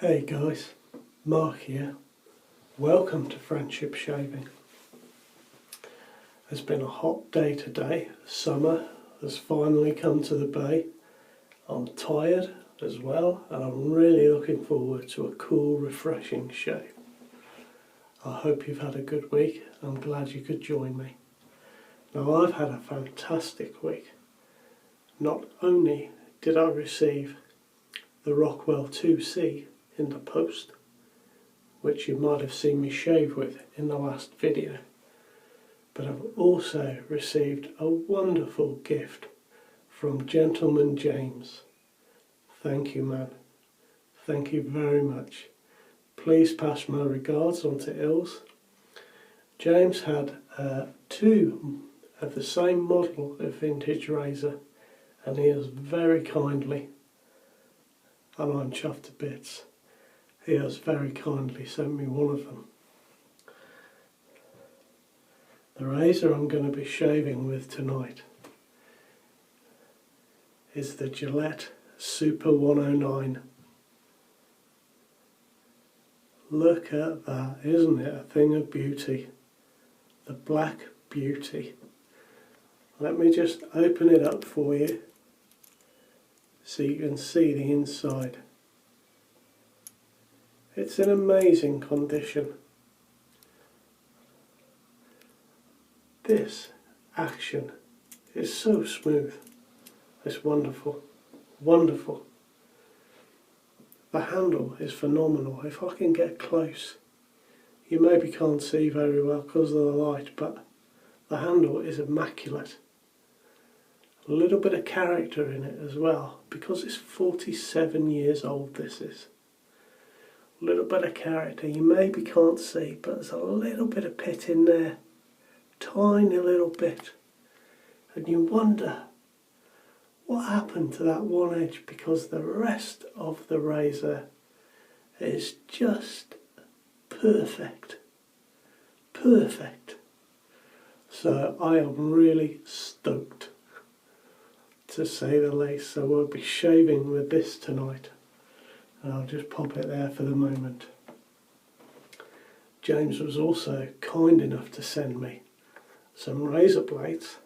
Hey guys, Mark here. Welcome to Friendship Shaving. It's been a hot day today. Summer has finally come to the bay. I'm tired as well, and I'm really looking forward to a cool, refreshing shave. I hope you've had a good week. I'm glad you could join me. Now, I've had a fantastic week. Not only did I receive the Rockwell 2C in the post, which you might have seen me shave with in the last video, but I've also received a wonderful gift from Gentleman James. Thank you, man. Thank you very much. Please pass my regards on to Ilse. James had two of the same model of vintage razor, and he has very kindly, and I'm chuffed to bits, he has very kindly sent me one of them. The razor I'm going to be shaving with tonight is the Gillette Super 109. Look at that, isn't it a thing of beauty? The Black Beauty. Let me just open it up for you so you can see the inside. It's in amazing condition. This action is so smooth. It's wonderful, wonderful. The handle is phenomenal. If I can get close, you maybe can't see very well because of the light, but the handle is immaculate. A little bit of character in it as well, because it's 47 years old, this is. A little bit of character, you maybe can't see, but there's a little bit of pit in there. Tiny little bit. And you wonder what happened to that one edge, because the rest of the razor is just perfect. Perfect. So I am really stoked, to say the least. So we'll be shaving with this tonight. And I'll just pop it there for the moment. James was also kind enough to send me some razor blades.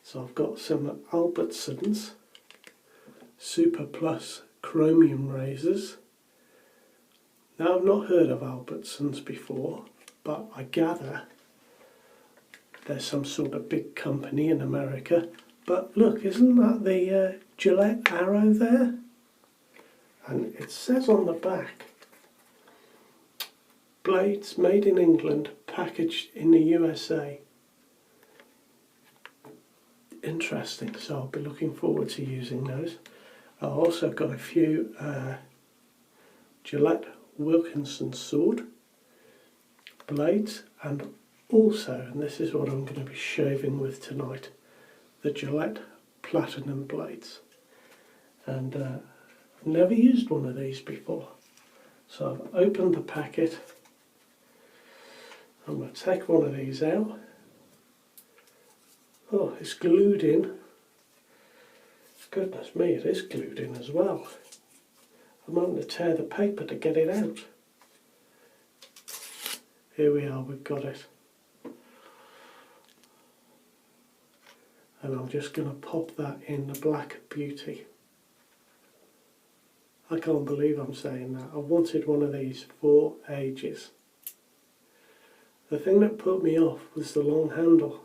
So I've got some Albertsons Super Plus chromium razors. Now, I've not heard of Albertsons before, but I gather there's some sort of big company in America. But look, isn't that the Gillette arrow there? And it says on the back, blades made in England, packaged in the USA. Interesting, so I'll be looking forward to using those. I've also got a few Gillette Wilkinson sword blades, and also, and this is what I'm going to be shaving with tonight, the Gillette Platinum blades. And I've never used one of these before. So I've opened the packet. I'm going to take one of these out. Oh, it's glued in. Goodness me, it is glued in as well. I'm having to tear the paper to get it out. Here we are, we've got it. And I'm just going to pop that in the Black Beauty. I can't believe I'm saying that. I wanted one of these for ages. The thing that put me off was the long handle.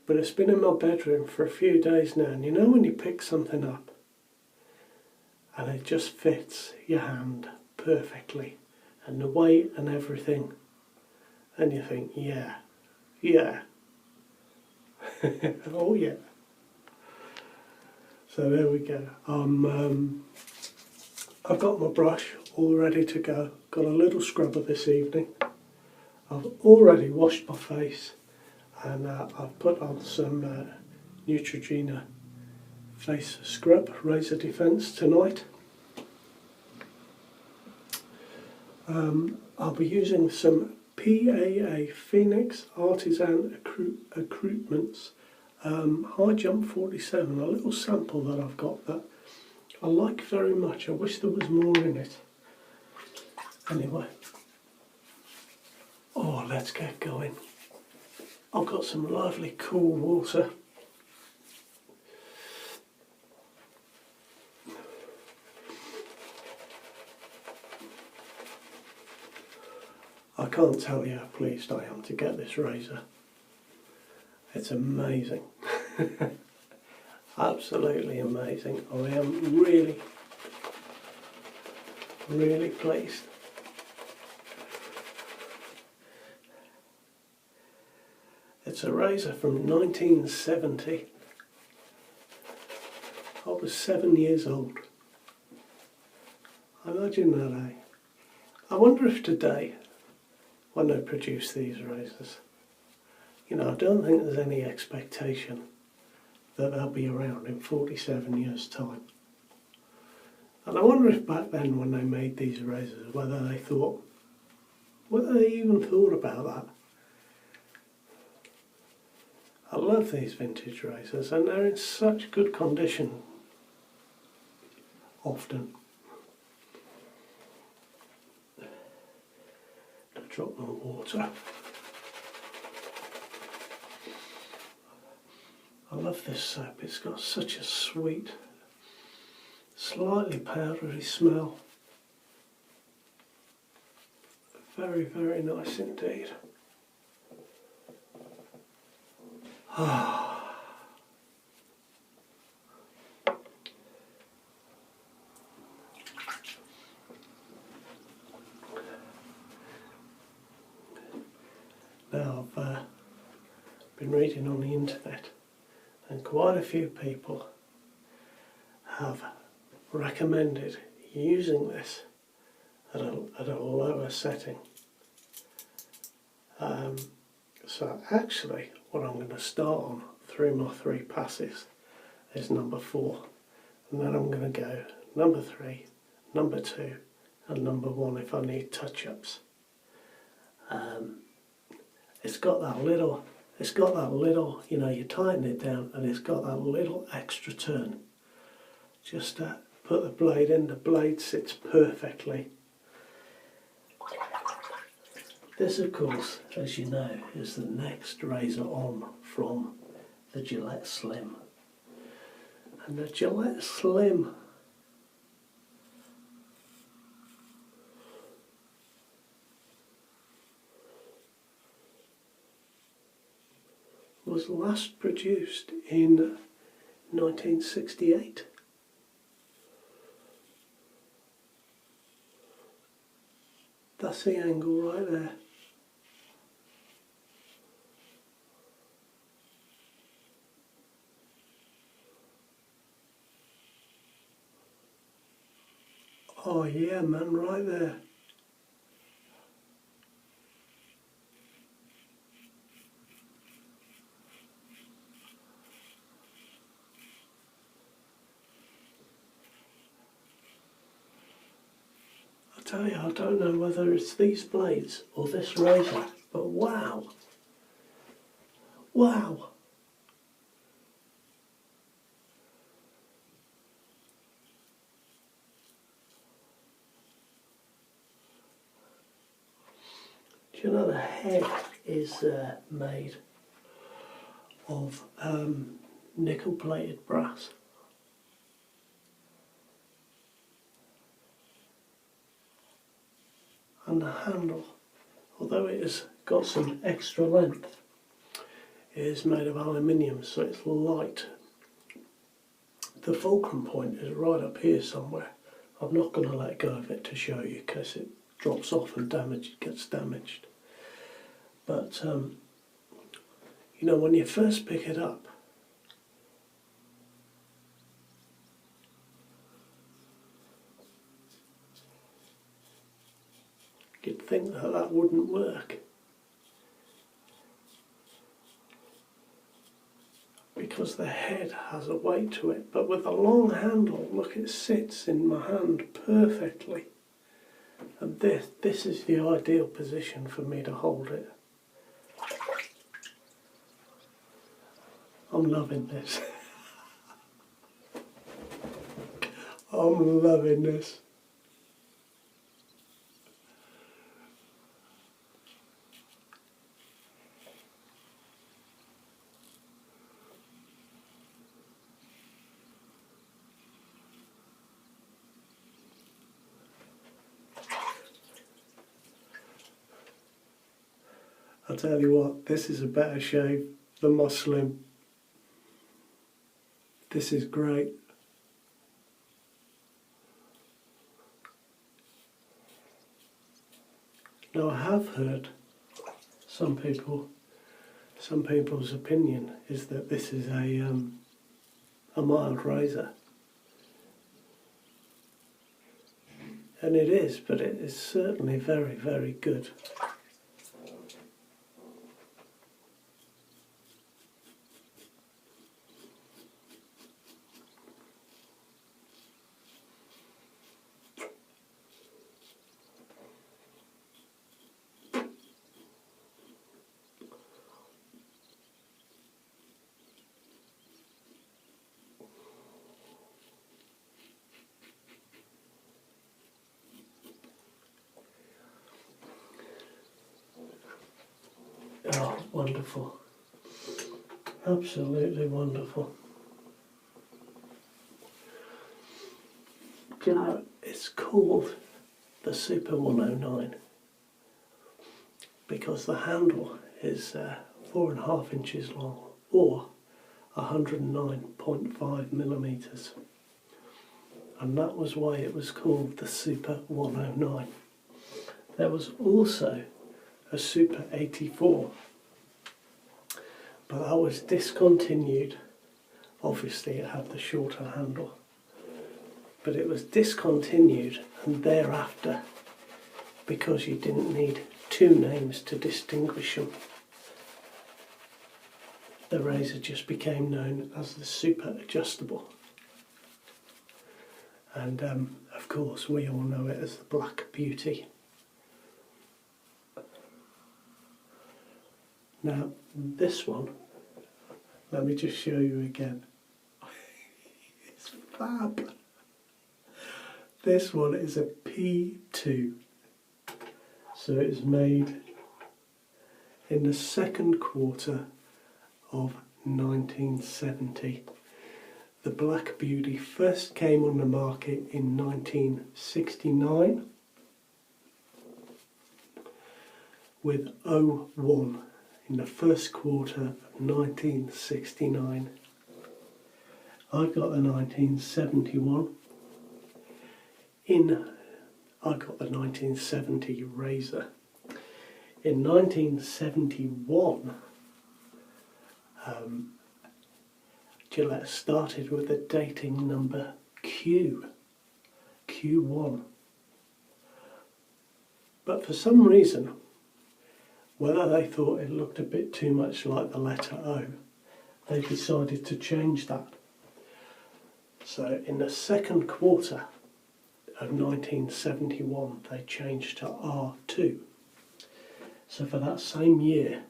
But it's been in my bedroom for a few days now, and you know when you pick something up and it just fits your hand perfectly, and the weight and everything, and you think, yeah, oh yeah. So there we go. I've got my brush all ready to go. Got a little scrubber this evening. I've already washed my face, and I've put on some Neutrogena face scrub, razor defense tonight. I'll be using some PAA Phoenix Artisan Accoutrements high jump 47, a little sample that I've got that I like very much. I wish there was more in it. Anyway, oh, let's get going. I've got some lovely cool water. I can't tell you how pleased I am to get this razor. It's amazing. Absolutely amazing. I am really, really pleased. It's a razor from 1970. I was 7 years old. Imagine that, eh? I wonder if today, when they produce these razors, you know, I don't think there's any expectation that they'll be around in 47 years' time. And I wonder if back then when they made these razors, whether they even thought about that. I love these vintage razors, and they're in such good condition often. To drop my water. I love this soap. It's got such a sweet, slightly powdery smell. Very, very nice indeed. Now I've been reading on the internet, and quite a few people have recommended using this at a lower setting. So actually what I'm going to start on through my 3 passes is number 4, and then I'm going to go number 3, number 2 and number 1 if I need touch-ups. It's got that little, you know, you tighten it down and it's got that little extra turn. Just put the blade in, the blade sits perfectly. This, of course, as you know, is the next razor on from the Gillette Slim. And the Gillette Slim was last produced in 1968. That's the angle right there. Oh yeah, man, right there. I tell you, I don't know whether it's these blades or this razor, but wow. Wow. Do you know the head is made of nickel-plated brass? And the handle, although it has got some extra length, it is made of aluminium, so it's light. The fulcrum point is right up here somewhere. I'm not going to let go of it to show you because it drops off and gets damaged. But you know, when you first pick it up, you'd think that that wouldn't work, because the head has a weight to it, but with a long handle, look, it sits in my hand perfectly. And this is the ideal position for me to hold it. I'm loving this. I'm loving this. I'll tell you what, this is a better shave than my Slim. This is great. Now I have heard some people's opinion is that this is a mild razor. And it is, but it is certainly very, very good. Oh, wonderful. Absolutely wonderful. Do you know, it's called the Super 109 because the handle is 4.5 inches long or 109.5 millimeters. And that was why it was called the Super 109. There was also a Super 84, but that was discontinued. Obviously it had the shorter handle, but it was discontinued and thereafter because you didn't need two names to distinguish them. The razor just became known as the Super Adjustable. And of course we all know it as the Black Beauty. Now this one, let me just show you again. It's fab. This one is a P2. So it is made in the second quarter of 1970. The Black Beauty first came on the market in 1969 with 01 in the first quarter of 1969. I got the 1971 I got the 1970 razor. In 1971, Gillette started with the dating number Q1. But for some reason, whether they thought it looked a bit too much like the letter O, they decided to change that. So in the second quarter of 1971, they changed to R2. So for that same year,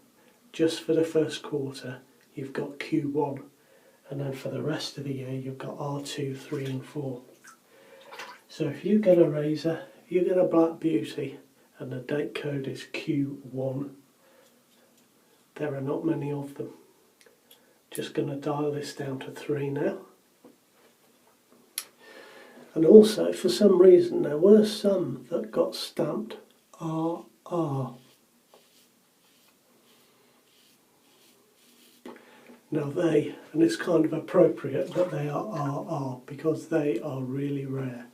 just for the first quarter, you've got Q1, and then for the rest of the year, you've got R2, 3 and 4. So if you get a razor, if you get a Black Beauty, and the date code is Q1, there are not many of them. Just going to dial this down to 3 now. And also, for some reason, there were some that got stamped RR. Now and it's kind of appropriate that they are RR because they are really rare.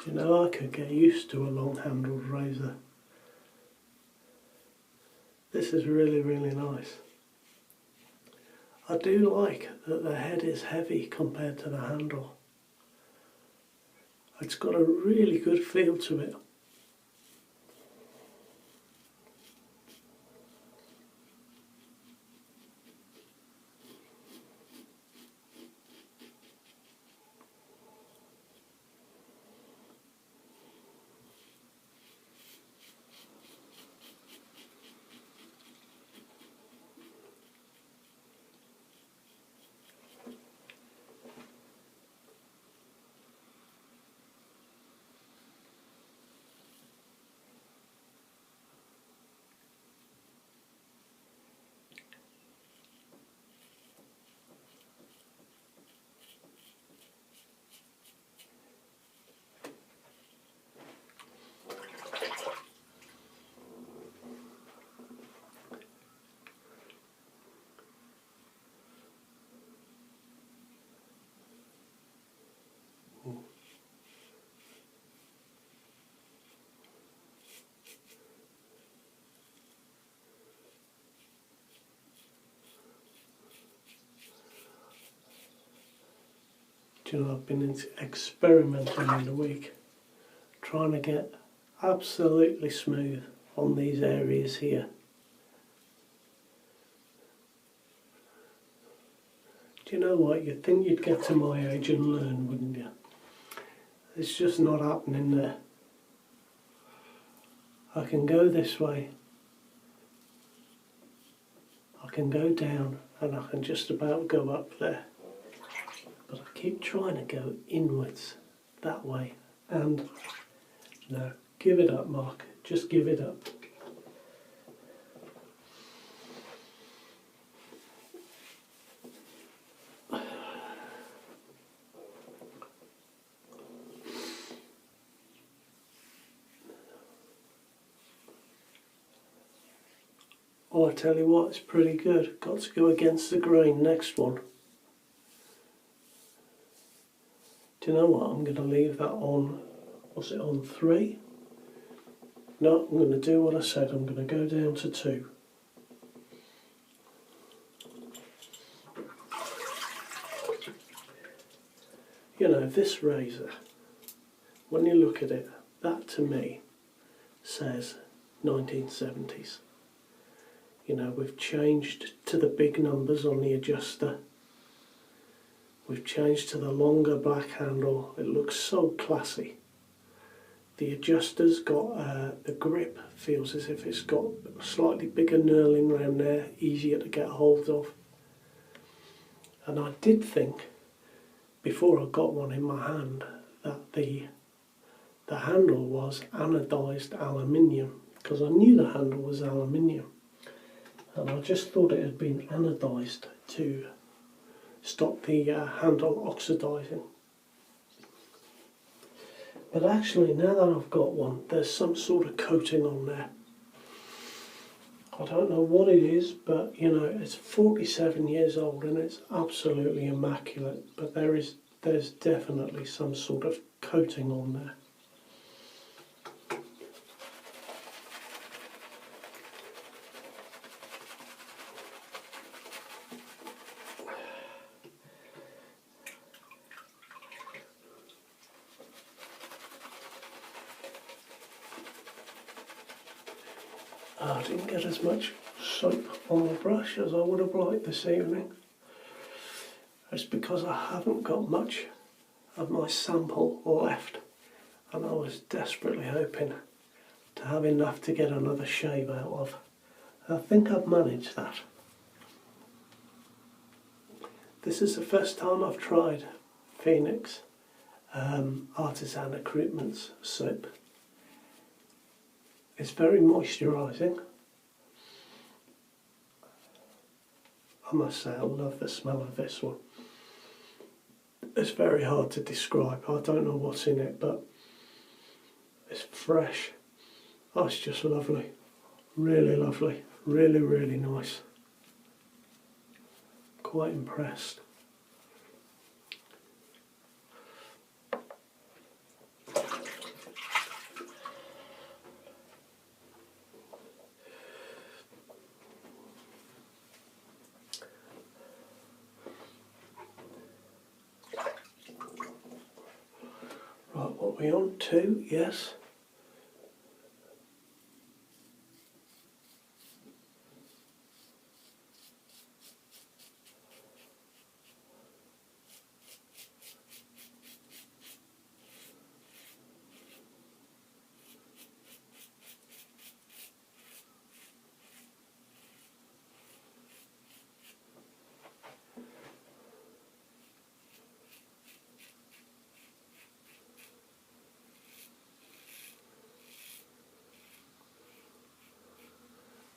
You know, I could get used to a long-handled razor. This is really, really nice. I do like that the head is heavy compared to the handle. It's got a really good feel to it. Do you know, I've been experimenting in the week, trying to get absolutely smooth on these areas here. Do you know what? You'd think you'd get to my age and learn, wouldn't you? It's just not happening there. I can go this way, I can go down, and I can just about go up there. But I keep trying to go inwards that way, and no, give it up, Mark, just give it up. Oh, I tell you what, it's pretty good. Got to go against the grain, next one. Do you know what? I'm going to leave that on, what's it, on 3? No, I'm going to do what I said. I'm going to go down to 2. You know, this razor, when you look at it, that to me says 1970s. You know, we've changed to the big numbers on the adjuster. We've changed to the longer black handle. It looks so classy. The adjuster's got, the grip feels as if it's got a slightly bigger knurling around there, easier to get hold of. And I did think, before I got one in my hand, that the handle was anodised aluminium, because I knew the handle was aluminium. And I just thought it had been anodised to stop the handle oxidising. But actually, now that I've got one, there's some sort of coating on there. I don't know what it is, but you know, it's 47 years old and it's absolutely immaculate. But there's definitely some sort of coating on there. I didn't get as much soap on the brush as I would have liked this evening. It's because I haven't got much of my sample left, and I was desperately hoping to have enough to get another shave out of. I think I've managed that. This is the first time I've tried Phoenix Artisan Accoutrements soap. It's very moisturising. I must say I love the smell of this one. It's very hard to describe. I don't know what's in it, but it's fresh. Oh, it's just lovely. Really lovely. Really, really nice. Quite impressed. What we on? 2, yes.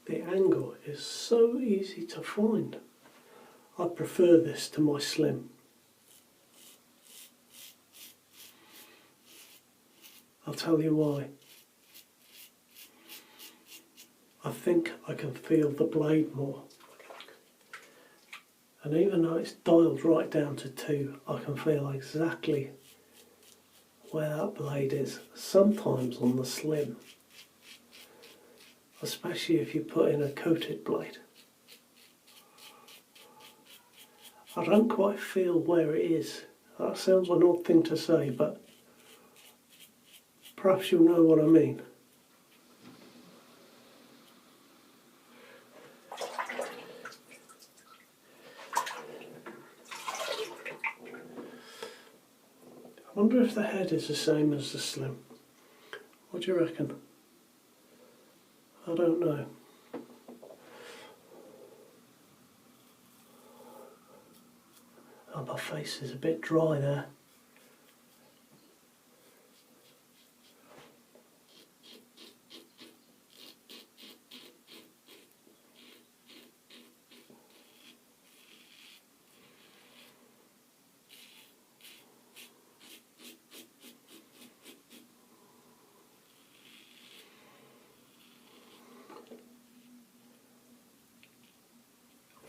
The angle is so easy to find. I prefer this to my slim. I'll tell you why. I think I can feel the blade more. And even though it's dialed right down to 2, I can feel exactly where that blade is. Sometimes on the slim, especially if you put in a coated blade, I don't quite feel where it is. That sounds an odd thing to say, but perhaps you'll know what I mean. I wonder if the head is the same as the slim. What do you reckon? I don't know. Oh, my face is a bit dry there.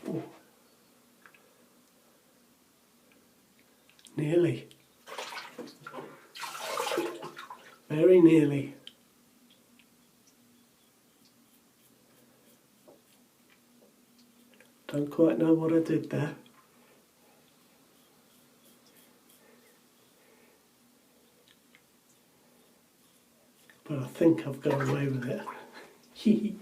Ooh. Nearly. Very nearly. Don't quite know what I did there. But I think I've got away with it. Hee.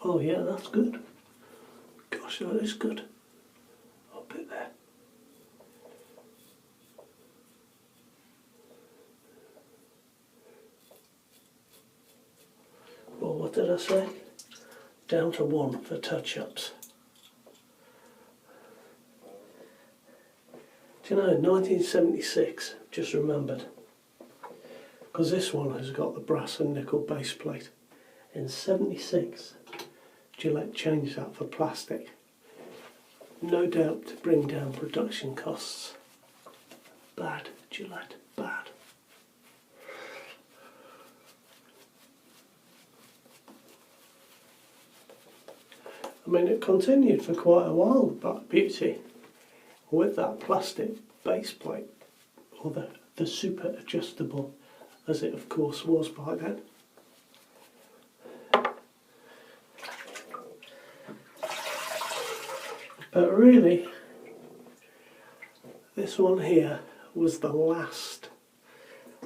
Oh yeah, that's good. Gosh, that is good. I'll put there. Well, what did I say? Down to 1 for touch-ups. Do you know, 1976, just remembered. Because this one has got the brass and nickel base plate. In 76, Gillette changed that for plastic. No doubt to bring down production costs. Bad, Gillette, bad. I mean, it continued for quite a while, but beauty, with that plastic base plate, or the super adjustable, as it of course was by then. But really, this one here was the last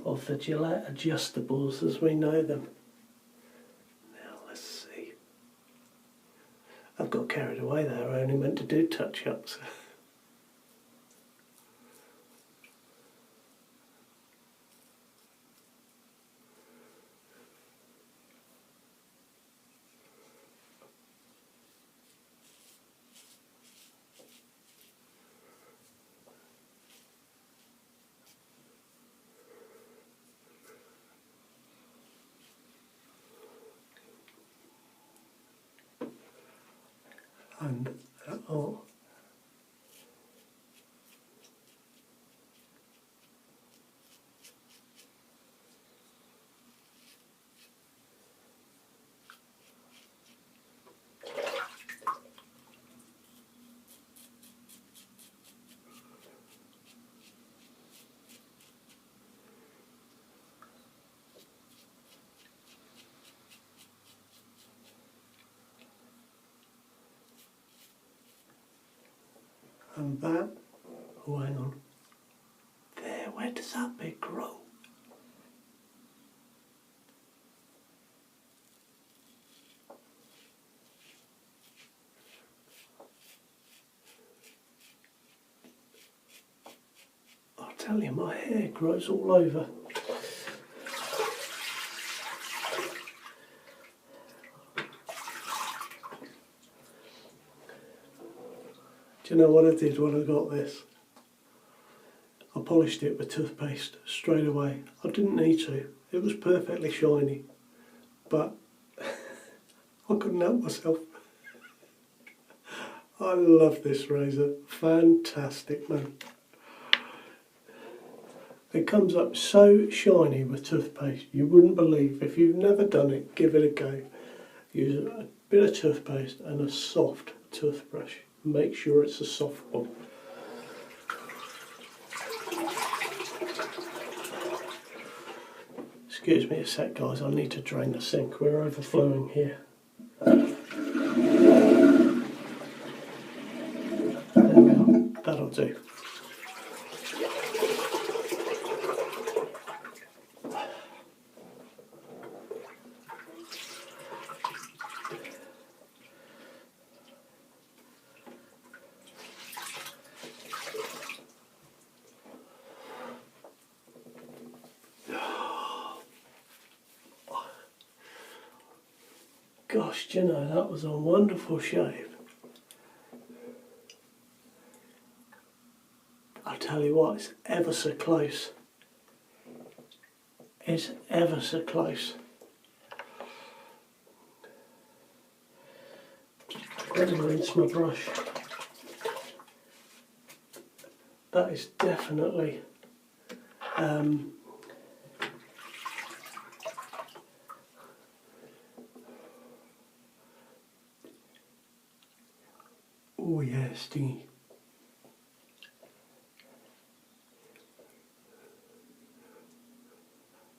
of the Gillette adjustables as we know them. Now let's see. I've got carried away there, I only meant to do touch-ups. And that, oh hang on, there, where does that bit grow? I'll tell you, my hair grows all over. Do you know what I did when I got this? I polished it with toothpaste straight away. I didn't need to. It was perfectly shiny. But I couldn't help myself. I love this razor. Fantastic, man. It comes up so shiny with toothpaste. You wouldn't believe. If you've never done it, give it a go. Use a bit of toothpaste and a soft toothbrush. Make sure it's a soft one. Excuse me a sec, guys, I need to drain the sink. We're overflowing here. There we are. That'll do. Gosh, do you know, that was a wonderful shave. I'll tell you what, it's ever so close. It's ever so close. Let me rinse my brush. That is definitely oh yeah, stingy.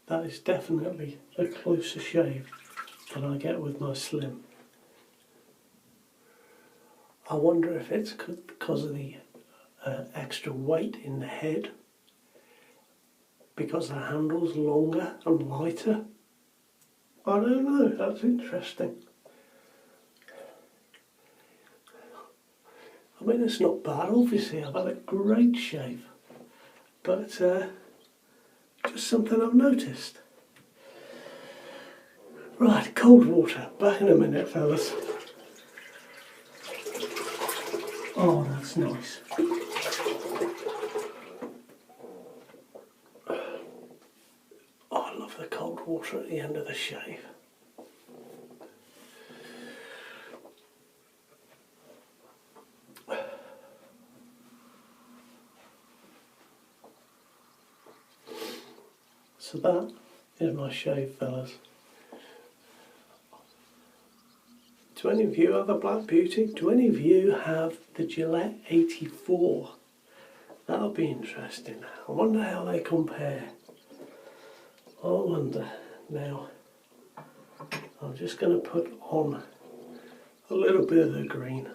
That is definitely a closer shave than I get with my slim. I wonder if it's because of the extra weight in the head, because the handle's longer and lighter. I don't know, that's interesting. I mean, it's not bad, obviously, I've had a great shave, but just something I've noticed. Right, cold water, back in a minute, fellas. Oh, that's nice. Oh, I love the cold water at the end of the shave. So that is my shave, fellas. Do any of you have a Black Beauty? Do any of you have the Gillette 84? That'll be interesting. I wonder how they compare. I wonder. Now, I'm just going to put on a little bit of the green.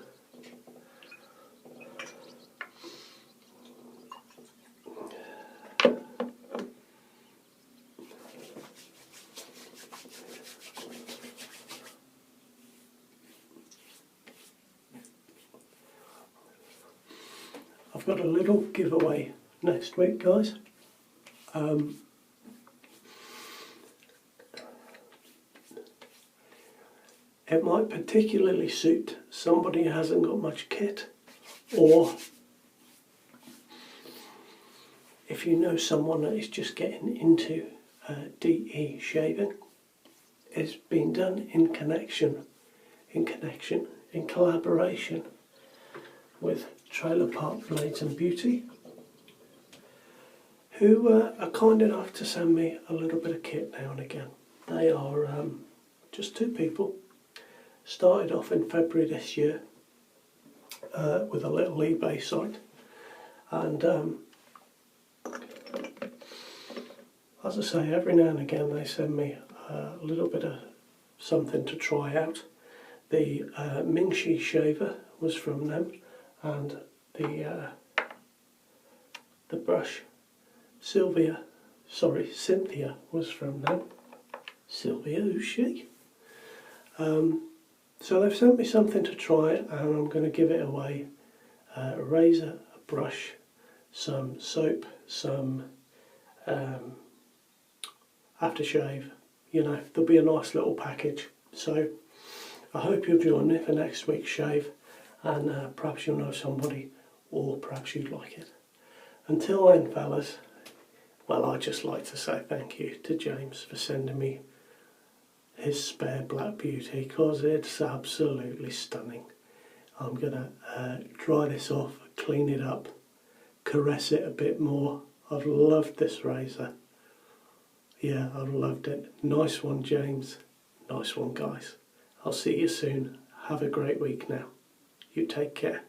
I've got a little giveaway next week, guys. It might particularly suit somebody who hasn't got much kit, or if you know someone that is just getting into DE shaving. It's been done in connection in collaboration with Trailer Park Blades and Beauty, who are kind enough to send me a little bit of kit now and again. They are just two people. Started off in February this year with a little eBay site, and as I say, every now and again they send me a little bit of something to try out. The Mingxi shaver was from them, and the brush Cynthia was from them. Sylvia, who's she? So they've sent me something to try, and I'm going to give it away. A razor, a brush, some soap, some aftershave. You know, there'll be a nice little package. So I hope you'll join me for next week's shave, and perhaps you'll know somebody, or perhaps you'd like it. Until then, fellas, well, I'd just like to say thank you to James for sending me his spare Black Beauty, because it's absolutely stunning. I'm going to dry this off, clean it up, caress it a bit more. I've loved this razor. Yeah, I've loved it. Nice one, James. Nice one, guys. I'll see you soon. Have a great week now. You take care.